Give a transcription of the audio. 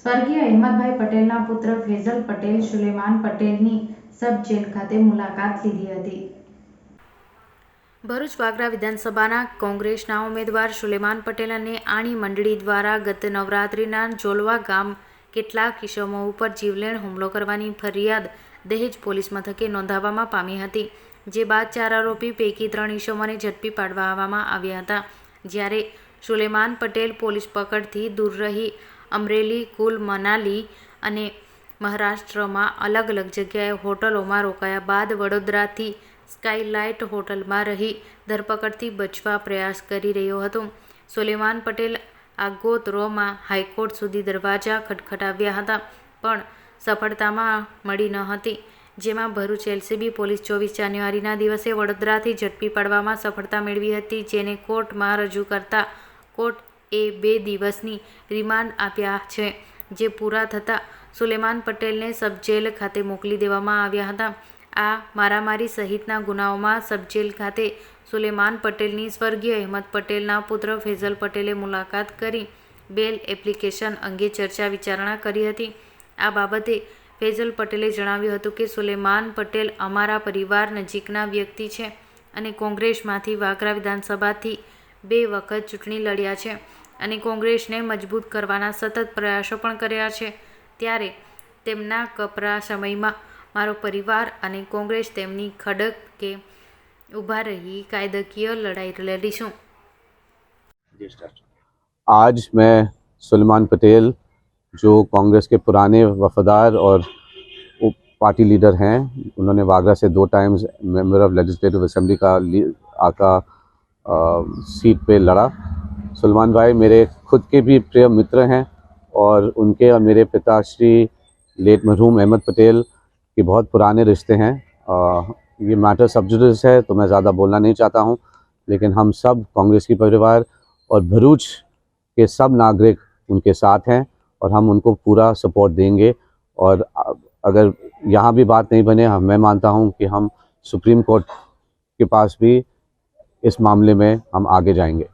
સ્વર્ગીય અહેમદભાઈ પટેલના પુત્ર ફેઝલ પટેલ સુલેમાન પટેલની સબ જેલ ખાતે મુલાકાત લીધી હતી. ભરૂચ વાગરા વિધાનસભાના કોંગ્રેસના ઉમેદવાર સુલેમાન પટેલ અને આણી મંડળી દ્વારા ગત નવરાત્રિના જોલવા ગામ કેટલાક ઇસમો ઉપર જીવલેણ હુમલો કરવાની ફરિયાદ દહેજ પોલીસ મથકે નોંધાવવામાં પામી હતી. જે બાદ 4 આરોપી પૈકી 3 ઇસમોને ઝડપી પાડવામાં આવ્યા હતા. જ્યારે સુલેમાન પટેલ પોલીસ પકડથી દૂર રહી અમરેલી, કુલ, મનાલી અને મહારાષ્ટ્રમાં અલગ અલગ જગ્યાએ હોટલોમાં રોકાયા બાદ વડોદરાથી સ્કાયલાઇટ હોટલમાં રહી ધરપકડથી બચવા પ્રયાસ કરી રહ્યો હતો. સુલેમાન પટેલ આગોતરોમાં હાઈકોર્ટ સુધી દરવાજા ખટખટાવ્યા હતા પણ સફળતામાં મળી ન હતી. જેમાં ભરૂચ એલસીબી પોલીસ 24 જાન્યુઆરીના દિવસે વડોદરાથી ઝડપી પાડવામાં સફળતા મેળવી હતી. જેને કોર્ટમાં રજૂ કરતા કોર્ટે 2 દિવસની રિમાન્ડ આપ્યા છે. જે પૂરા થતાં સુલેમાન પટેલને સબજેલ ખાતે મોકલી દેવામાં આવ્યા હતા. આ મારામારી સહિતના ગુનાઓમાં સબજેલ ખાતે સુલેમાન પટેલની સ્વર્ગીય અહેમદ પટેલના પુત્ર ફેઝલ પટેલે મુલાકાત કરી બેલ એપ્લિકેશન અંગે ચર્ચા વિચારણા કરી હતી. આ બાબતે ફેઝલ પટેલે જણાવ્યું હતું કે સુલેમાન પટેલ અમારા પરિવાર નજીકના વ્યક્તિ છે અને કોંગ્રેસમાંથી વાગરા વિધાનસભાથી 2 વખત ચૂંટણી લડ્યા છે અને કોંગ્રેસને મજબૂત કરવાના સતત પ્રયાસો પણ કર્યા છે. ત્યારે તેમના કપરા સમયમાં મારો પરિવાર અને કોંગ્રેસ તેમની ખડકે ઊભા રહી કાયદાકીય લડાઈ લડીશું. आज मैं सुलेमान पटेल जो कांग्रेस के पुराने वफादार और पार्टी लीडर हैं, उन्होंने वागरा से 2 times member of legislative assembly का सीट पे लड़ा। सुलेमान भाई मेरे खुद के भी प्रिय मित्र हैं और उनके और मेरे पिताश्री लेट मरहूम अहमद पटेल के बहुत पुराने रिश्ते हैं। ये मैटर सब जुडिस है तो मैं ज़्यादा बोलना नहीं चाहता हूँ, लेकिन हम सब कांग्रेस की परिवार और भरूच के सब नागरिक उनके साथ हैं और हम उनको पूरा सपोर्ट देंगे। और अगर यहाँ भी बात नहीं बने, मैं मानता हूँ कि हम सुप्रीम कोर्ट के पास भी इस मामले में हम आगे जाएंगे।